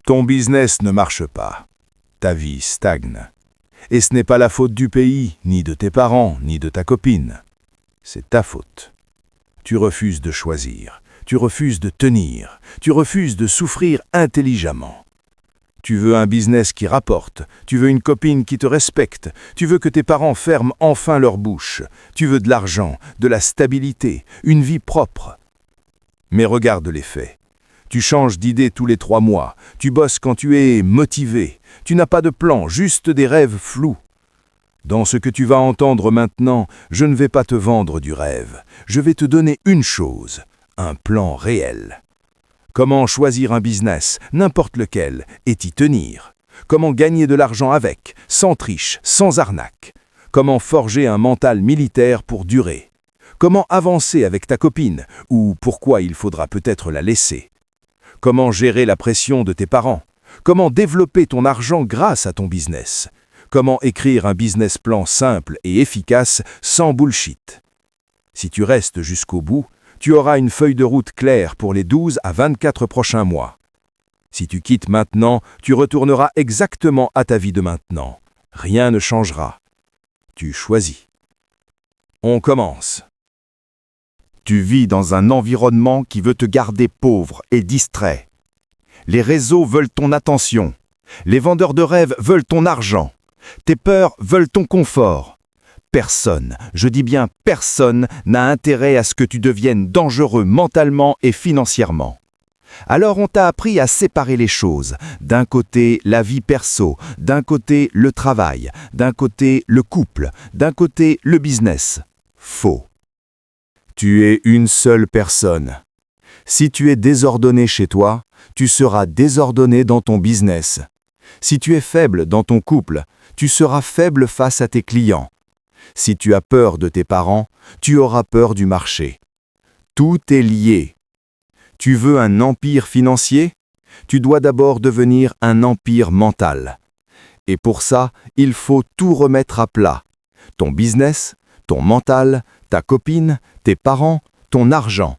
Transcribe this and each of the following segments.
Ton business ne marche pas. Ta vie stagne. Et ce n'est pas la faute du pays, ni de tes parents, ni de ta copine. C'est ta faute. Tu refuses de choisir, tu refuses de tenir, tu refuses de souffrir intelligemment. Tu veux un business qui rapporte, tu veux une copine qui te respecte, tu veux que tes parents ferment enfin leur bouche, tu veux de l'argent, de la stabilité, une vie propre. Mais regarde les faits. Tu changes d'idée tous les 3 mois, tu bosses quand tu es motivé, tu n'as pas de plan, juste des rêves flous. Dans ce que tu vas entendre maintenant, je ne vais pas te vendre du rêve, je vais te donner une chose, un plan réel. Comment choisir un business, n'importe lequel, et y tenir. Comment gagner de l'argent avec, sans triche, sans arnaque. Comment forger un mental militaire pour durer. Comment avancer avec ta copine, ou pourquoi il faudra peut-être la laisser. Comment gérer la pression de tes parents. Comment développer ton argent grâce à ton business. Comment écrire un business plan simple et efficace sans bullshit. Si tu restes jusqu'au bout, tu auras une feuille de route claire pour les 12 à 24 prochains mois. Si tu quittes maintenant, tu retourneras exactement à ta vie de maintenant. Rien ne changera. Tu choisis. On commence. Tu vis dans un environnement qui veut te garder pauvre et distrait. Les réseaux veulent ton attention. Les vendeurs de rêves veulent ton argent. Tes peurs veulent ton confort. Personne, je dis bien personne, n'a intérêt à ce que tu deviennes dangereux mentalement et financièrement. Alors on t'a appris à séparer les choses. D'un côté, la vie perso, d'un côté, le travail, d'un côté, le couple, d'un côté, le business. Faux. Tu es une seule personne. Si tu es désordonné chez toi, tu seras désordonné dans ton business. Si tu es faible dans ton couple, tu seras faible face à tes clients. Si tu as peur de tes parents, tu auras peur du marché. Tout est lié. Tu veux un empire financier? Tu dois d'abord devenir un empire mental. Et pour ça, il faut tout remettre à plat. Ton business, ton mental, ta copine, tes parents, ton argent.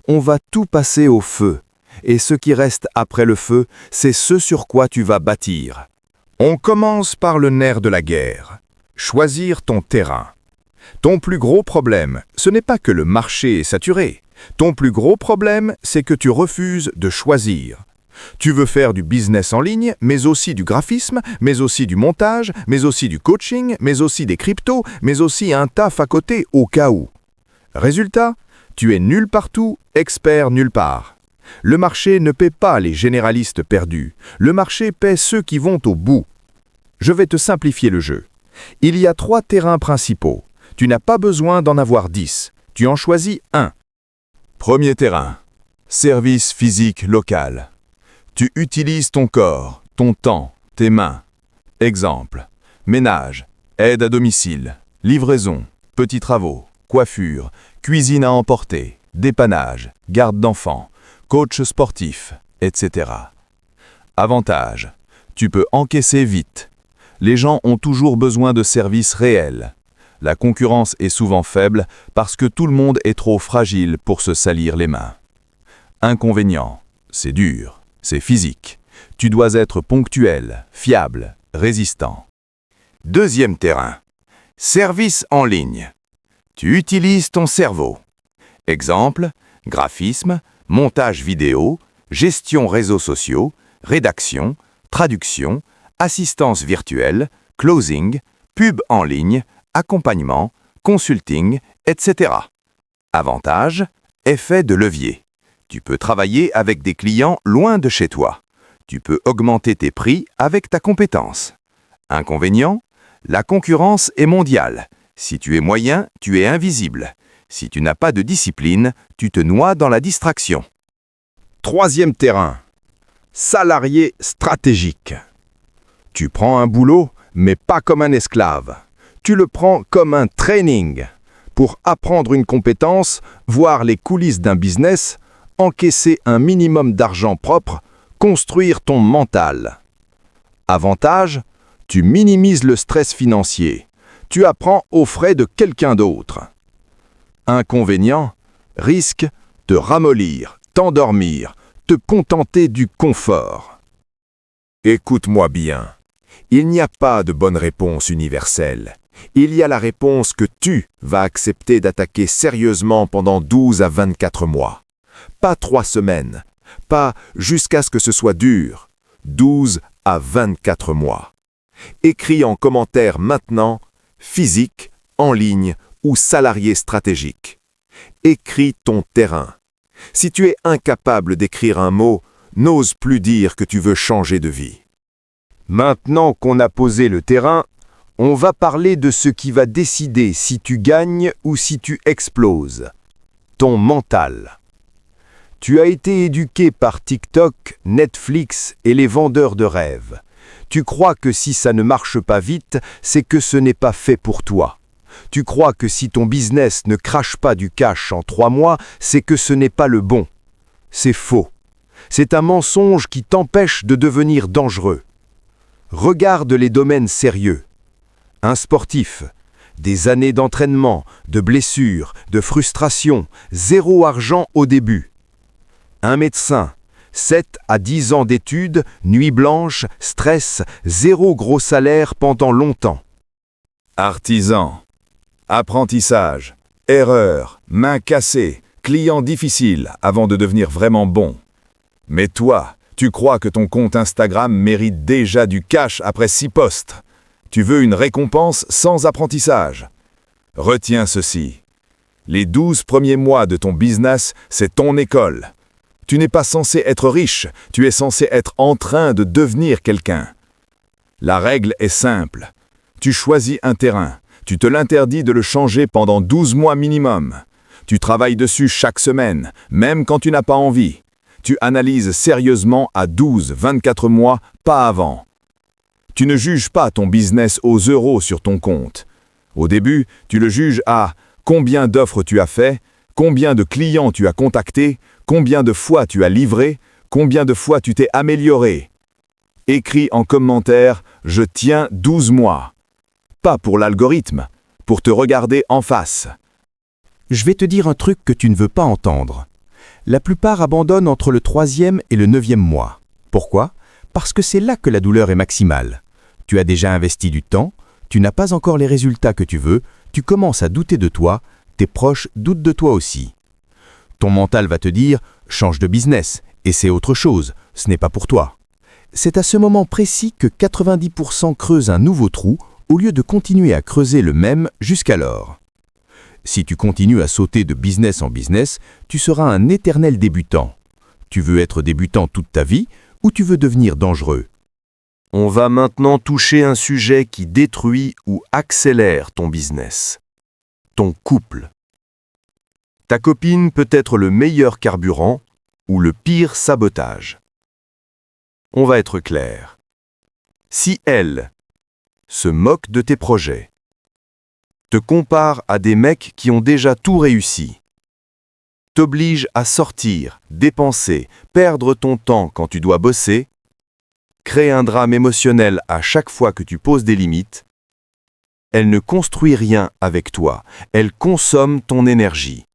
On va tout passer au feu. Et ce qui reste après le feu, c'est ce sur quoi tu vas bâtir. On commence par le nerf de la guerre. Choisir ton terrain. Ton plus gros problème, ce n'est pas que le marché est saturé. Ton plus gros problème, c'est que tu refuses de choisir. Tu veux faire du business en ligne, mais aussi du graphisme, mais aussi du montage, mais aussi du coaching, mais aussi des cryptos, mais aussi un taf à côté au cas où. Résultat, tu es nul partout, expert nulle part. Le marché ne paie pas les généralistes perdus. Le marché paie ceux qui vont au bout. Je vais te simplifier le jeu. Il y a 3 terrains principaux. Tu n'as pas besoin d'en avoir 10. Tu en choisis un. Premier terrain. Service physique local. Tu utilises ton corps, ton temps, tes mains. Exemple. Ménage, aide à domicile, livraison, petits travaux, coiffure, cuisine à emporter, dépannage, garde d'enfants, coach sportif, etc. Avantage. Tu peux encaisser vite. Les gens ont toujours besoin de services réels. La concurrence est souvent faible parce que tout le monde est trop fragile pour se salir les mains. Inconvénient. C'est dur, c'est physique. Tu dois être ponctuel, fiable, résistant. Deuxième terrain. Service en ligne. Tu utilises ton cerveau. Exemple, graphisme, montage vidéo, gestion réseaux sociaux, rédaction, traduction, assistance virtuelle, closing, pub en ligne, accompagnement, consulting, etc. Avantage, effet de levier. Tu peux travailler avec des clients loin de chez toi. Tu peux augmenter tes prix avec ta compétence. Inconvénient, la concurrence est mondiale. Si tu es moyen, tu es invisible. Si tu n'as pas de discipline, tu te noies dans la distraction. Troisième terrain. Salarié stratégique. Tu prends un boulot, mais pas comme un esclave. Tu le prends comme un training. Pour apprendre une compétence, voir les coulisses d'un business, encaisser un minimum d'argent propre, construire ton mental. Avantage, tu minimises le stress financier. Tu apprends aux frais de quelqu'un d'autre. Inconvénient, risque, te ramollir, t'endormir, te contenter du confort. Écoute-moi bien. Il n'y a pas de bonne réponse universelle. Il y a la réponse que tu vas accepter d'attaquer sérieusement pendant 12 à 24 mois. Pas 3 semaines. Pas jusqu'à ce que ce soit dur. 12 à 24 mois. Écris en commentaire maintenant, physique, en ligne ou salarié stratégique. Écris ton terrain. Si tu es incapable d'écrire un mot, n'ose plus dire que tu veux changer de vie. Maintenant qu'on a posé le terrain, on va parler de ce qui va décider si tu gagnes ou si tu exploses. Ton mental. Tu as été éduqué par TikTok, Netflix et les vendeurs de rêves. Tu crois que si ça ne marche pas vite, c'est que ce n'est pas fait pour toi. Tu crois que si ton business ne crache pas du cash en 3 mois, c'est que ce n'est pas le bon. C'est faux. C'est un mensonge qui t'empêche de devenir dangereux. Regarde les domaines sérieux. Un sportif, des années d'entraînement, de blessures, de frustration, 0 argent au début. Un médecin, 7 à 10 ans d'études, nuit blanche, stress, 0 gros salaire pendant longtemps. Artisan. Apprentissage. Erreur. Main cassée. Client difficile avant de devenir vraiment bon. Mais toi, tu crois que ton compte Instagram mérite déjà du cash après 6 posts. Tu veux une récompense sans apprentissage. Retiens ceci. Les 12 premiers mois de ton business, c'est ton école. Tu n'es pas censé être riche, tu es censé être en train de devenir quelqu'un. La règle est simple. Tu choisis un terrain, tu te l'interdis de le changer pendant 12 mois minimum. Tu travailles dessus chaque semaine, même quand tu n'as pas envie. Tu analyses sérieusement à 12-24 mois, pas avant. Tu ne juges pas ton business aux euros sur ton compte. Au début, tu le juges à combien d'offres tu as fait, combien de clients tu as contactés, combien de fois tu as livré, combien de fois tu t'es amélioré. Écris en commentaire « Je tiens 12 mois ». Pas pour l'algorithme, pour te regarder en face. Je vais te dire un truc que tu ne veux pas entendre. La plupart abandonnent entre le 3e et le 9e mois. Pourquoi? Parce que c'est là que la douleur est maximale. Tu as déjà investi du temps, tu n'as pas encore les résultats que tu veux, tu commences à douter de toi, tes proches doutent de toi aussi. Ton mental va te dire « change de business » et c'est autre chose, ce n'est pas pour toi. C'est à ce moment précis que 90% creusent un nouveau trou au lieu de continuer à creuser le même jusqu'alors. Si tu continues à sauter de business en business, tu seras un éternel débutant. Tu veux être débutant toute ta vie ou tu veux devenir dangereux? On va maintenant toucher un sujet qui détruit ou accélère ton business. Ton couple. Ta copine peut être le meilleur carburant ou le pire sabotage. On va être clair. Si elle se moque de tes projets, te compare à des mecs qui ont déjà tout réussi, t'oblige à sortir, dépenser, perdre ton temps quand tu dois bosser, crée un drame émotionnel à chaque fois que tu poses des limites, elle ne construit rien avec toi, elle consomme ton énergie.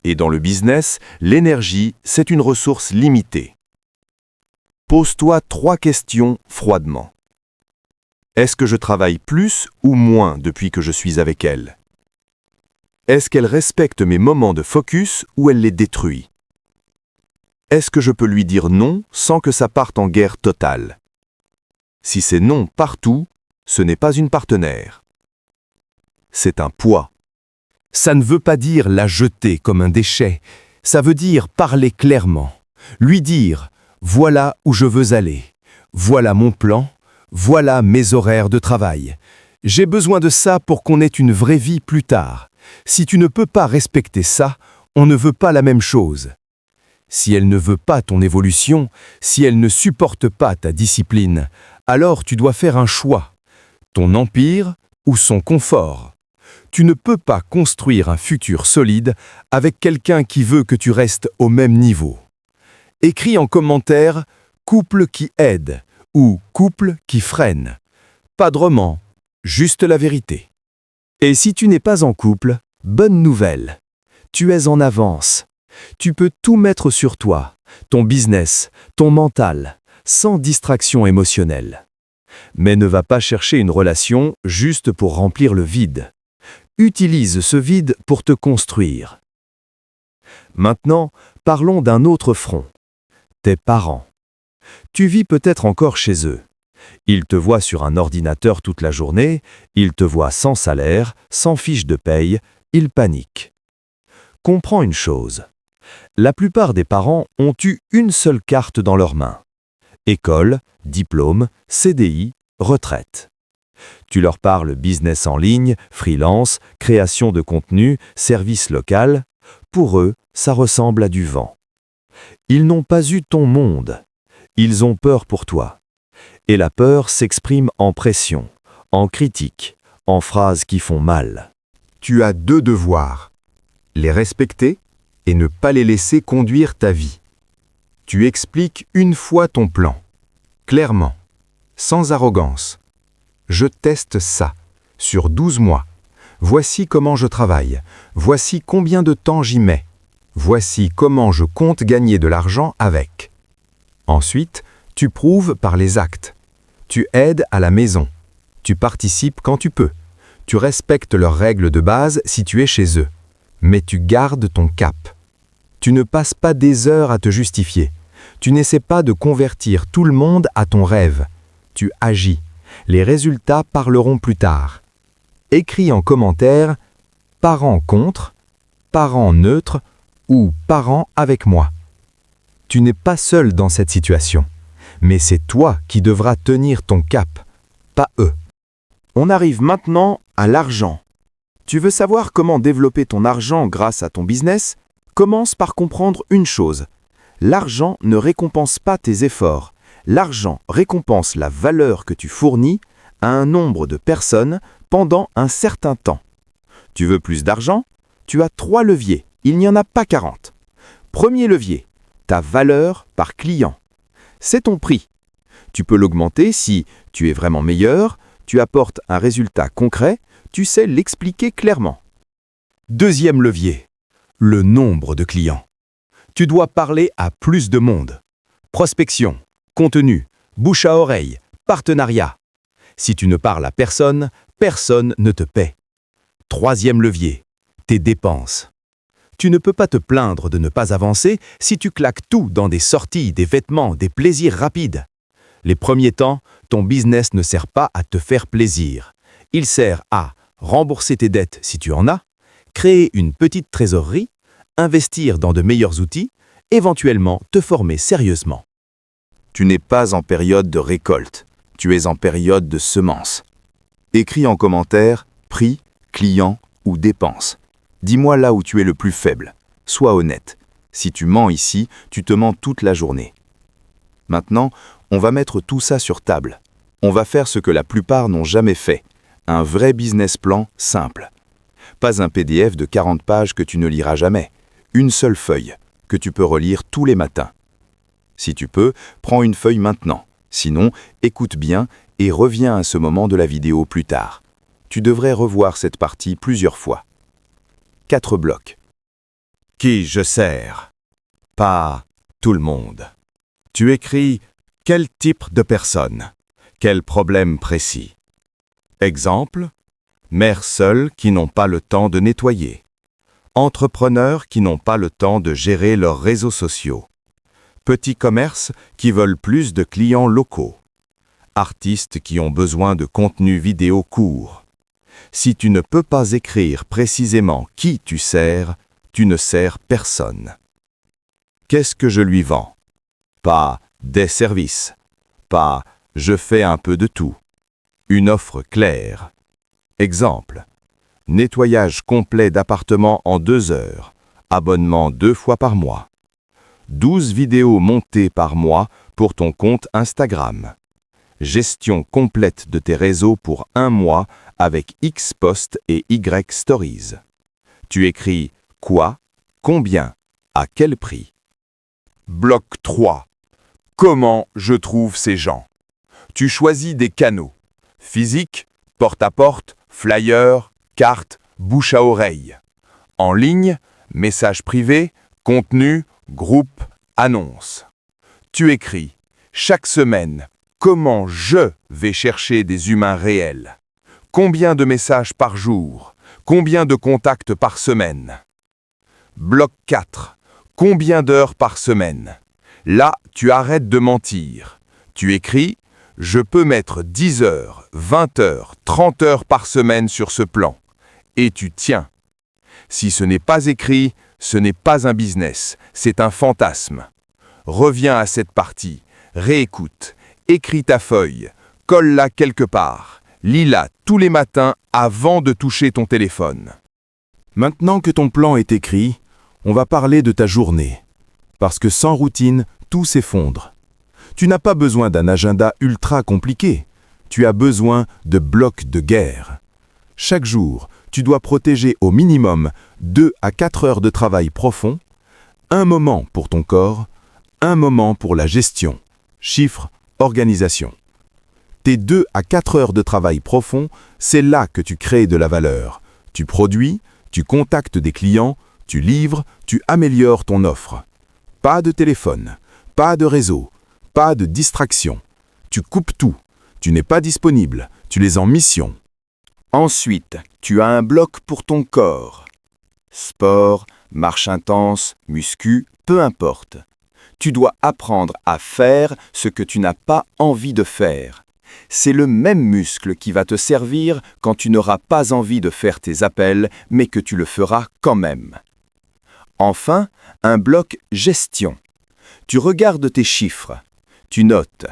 Et dans le business, l'énergie, c'est une ressource limitée. Pose-toi 3 questions froidement. Est-ce que je travaille plus ou moins depuis que je suis avec elle? Est-ce qu'elle respecte mes moments de focus ou elle les détruit? Est-ce que je peux lui dire non sans que ça parte en guerre totale? Si c'est non partout, ce n'est pas une partenaire. C'est un poids. Ça ne veut pas dire la jeter comme un déchet, ça veut dire parler clairement, lui dire « voilà où je veux aller, voilà mon plan, voilà mes horaires de travail. J'ai besoin de ça pour qu'on ait une vraie vie plus tard. Si tu ne peux pas respecter ça, on ne veut pas la même chose. » Si elle ne veut pas ton évolution, si elle ne supporte pas ta discipline, alors tu dois faire un choix, ton empire ou son confort. Tu ne peux pas construire un futur solide avec quelqu'un qui veut que tu restes au même niveau. Écris en commentaire « couple qui aide » ou « couple qui freine ». Pas de roman, juste la vérité. Et si tu n'es pas en couple, bonne nouvelle. Tu es en avance. Tu peux tout mettre sur toi, ton business, ton mental, sans distraction émotionnelle. Mais ne va pas chercher une relation juste pour remplir le vide. Utilise ce vide pour te construire. Maintenant, parlons d'un autre front. Tes parents. Tu vis peut-être encore chez eux. Ils te voient sur un ordinateur toute la journée, ils te voient sans salaire, sans fiche de paye, ils paniquent. Comprends une chose. La plupart des parents ont eu une seule carte dans leurs mains. École, diplôme, CDI, retraite. Tu leur parles business en ligne, freelance, création de contenu, service local. Pour eux, ça ressemble à du vent. Ils n'ont pas eu ton monde. Ils ont peur pour toi. Et la peur s'exprime en pression, en critique, en phrases qui font mal. Tu as 2 devoirs. Les respecter et ne pas les laisser conduire ta vie. Tu expliques une fois ton plan, clairement, sans arrogance. Je teste ça, sur 12 mois. Voici comment je travaille. Voici combien de temps j'y mets. Voici comment je compte gagner de l'argent avec. Ensuite, tu prouves par les actes. Tu aides à la maison. Tu participes quand tu peux. Tu respectes leurs règles de base si tu es chez eux. Mais tu gardes ton cap. Tu ne passes pas des heures à te justifier. Tu n'essaies pas de convertir tout le monde à ton rêve. Tu agis. Les résultats parleront plus tard. Écris en commentaire « Parents contre »,« Parents neutres » ou « Parents avec moi ». Tu n'es pas seul dans cette situation, mais c'est toi qui devras tenir ton cap, pas eux. On arrive maintenant à l'argent. Tu veux savoir comment développer ton argent grâce à ton business? Commence par comprendre une chose. L'argent ne récompense pas tes efforts. L'argent récompense la valeur que tu fournis à un nombre de personnes pendant un certain temps. Tu veux plus d'argent? Tu as 3 leviers, il n'y en a pas 40. Premier levier, ta valeur par client. C'est ton prix. Tu peux l'augmenter si tu es vraiment meilleur, tu apportes un résultat concret, tu sais l'expliquer clairement. Deuxième levier, le nombre de clients. Tu dois parler à plus de monde. Prospection, contenu, bouche à oreille, partenariat. Si tu ne parles à personne, personne ne te paie. Troisième levier, tes dépenses. Tu ne peux pas te plaindre de ne pas avancer si tu claques tout dans des sorties, des vêtements, des plaisirs rapides. Les premiers temps, ton business ne sert pas à te faire plaisir. Il sert à rembourser tes dettes si tu en as, créer une petite trésorerie, investir dans de meilleurs outils, éventuellement te former sérieusement. Tu n'es pas en période de récolte, tu es en période de semence. Écris en commentaire prix, client ou dépenses. Dis-moi là où tu es le plus faible. Sois honnête. Si tu mens ici, tu te mens toute la journée. Maintenant, on va mettre tout ça sur table. On va faire ce que la plupart n'ont jamais fait. Un vrai business plan simple. Pas un PDF de 40 pages que tu ne liras jamais. Une seule feuille, que tu peux relire tous les matins. Si tu peux, prends une feuille maintenant. Sinon, écoute bien et reviens à ce moment de la vidéo plus tard. Tu devrais revoir cette partie plusieurs fois. 4 blocs. Qui je sers? Pas tout le monde. Tu écris quel type de personne? Quel problème précis? Exemple, mères seules qui n'ont pas le temps de nettoyer. Entrepreneurs qui n'ont pas le temps de gérer leurs réseaux sociaux. Petits commerces qui veulent plus de clients locaux. Artistes qui ont besoin de contenu vidéo court. Si tu ne peux pas écrire précisément qui tu sers, tu ne sers personne. Qu'est-ce que je lui vends? Pas des services. Pas je fais un peu de tout. Une offre claire. Exemple. Nettoyage complet d'appartement en 2 heures. Abonnement 2 fois par mois. 12 vidéos montées par mois pour ton compte Instagram. Gestion complète de tes réseaux pour 1 mois avec X posts et Y stories. Tu écris quoi, combien, à quel prix. Bloc 3. Comment je trouve ces gens? Tu choisis des canaux. Physique, porte-à-porte, flyer, carte, bouche à oreille. En ligne, message privé, contenu, groupe, annonce. Tu écris Chaque semaine, comment je vais chercher des humains réels? Combien de messages par jour? Combien de contacts par semaine? Bloc 4. Combien d'heures par semaine? Là, tu arrêtes de mentir. Tu écris « Je peux mettre 10 heures, 20 heures, 30 heures par semaine sur ce plan. » Et tu tiens. Si ce n'est pas écrit, ce n'est pas un business, c'est un fantasme. Reviens à cette partie, réécoute, écris ta feuille, colle-la quelque part, lis-la tous les matins avant de toucher ton téléphone. Maintenant que ton plan est écrit, on va parler de ta journée. Parce que sans routine, tout s'effondre. Tu n'as pas besoin d'un agenda ultra compliqué. Tu as besoin de blocs de guerre. Chaque jour, tu dois protéger au minimum 2 à 4 heures de travail profond, un moment pour ton corps, un moment pour la gestion, chiffres, organisation. Tes 2 à 4 heures de travail profond, c'est là que tu crées de la valeur. Tu produis, tu contactes des clients, tu livres, tu améliores ton offre. Pas de téléphone, pas de réseau, pas de distraction. Tu coupes tout. Tu n'es pas disponible, tu es en mission. Ensuite, tu as un bloc pour ton corps. Sport, marche intense, muscu, peu importe. Tu dois apprendre à faire ce que tu n'as pas envie de faire. C'est le même muscle qui va te servir quand tu n'auras pas envie de faire tes appels, mais que tu le feras quand même. Enfin, un bloc gestion. Tu regardes tes chiffres. Tu notes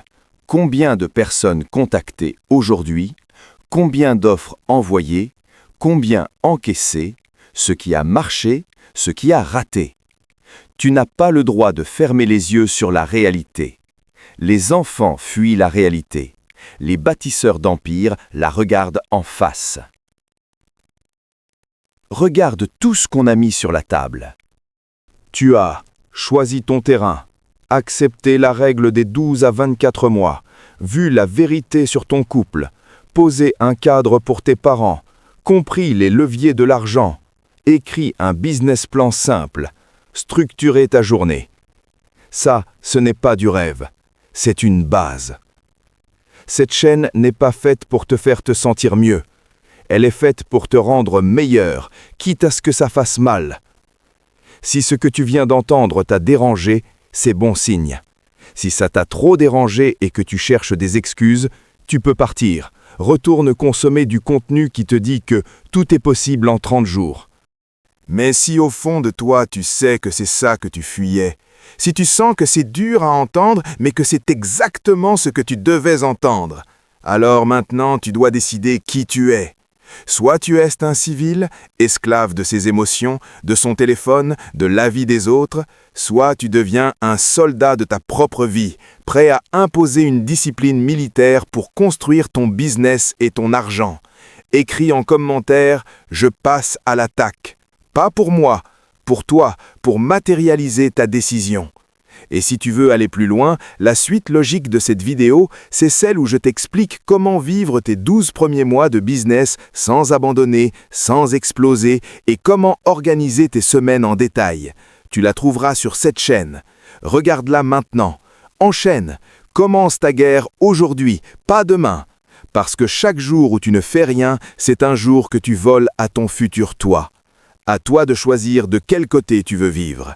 combien de personnes contactées aujourd'hui, combien d'offres envoyées, combien encaissées, ce qui a marché, ce qui a raté. Tu n'as pas le droit de fermer les yeux sur la réalité. Les enfants fuient la réalité. Les bâtisseurs d'empires la regardent en face. Regarde tout ce qu'on a mis sur la table. Tu as choisi ton terrain, accepté la règle des 12 à 24 mois, vu la vérité sur ton couple, posé un cadre pour tes parents, compris les leviers de l'argent, écrit un business plan simple, structuré ta journée. Ça, ce n'est pas du rêve, c'est une base. Cette chaîne n'est pas faite pour te faire te sentir mieux. Elle est faite pour te rendre meilleur, quitte à ce que ça fasse mal. Si ce que tu viens d'entendre t'a dérangé, c'est bon signe. Si ça t'a trop dérangé et que tu cherches des excuses, tu peux partir. Retourne consommer du contenu qui te dit que tout est possible en 30 jours. Mais si au fond de toi tu sais que c'est ça que tu fuyais, si tu sens que c'est dur à entendre mais que c'est exactement ce que tu devais entendre, alors maintenant tu dois décider qui tu es. Soit tu es un civil, esclave de ses émotions, de son téléphone, de l'avis des autres, soit tu deviens un soldat de ta propre vie, prêt à imposer une discipline militaire pour construire ton business et ton argent. Écris en commentaire « Je passe à l'attaque ». Pas pour moi, pour toi, pour matérialiser ta décision. Et si tu veux aller plus loin, la suite logique de cette vidéo, c'est celle où je t'explique comment vivre tes 12 premiers mois de business sans abandonner, sans exploser, et comment organiser tes semaines en détail. Tu la trouveras sur cette chaîne. Regarde-la maintenant. Enchaîne. Commence ta guerre aujourd'hui, pas demain. Parce que chaque jour où tu ne fais rien, c'est un jour que tu voles à ton futur toi. À toi de choisir de quel côté tu veux vivre.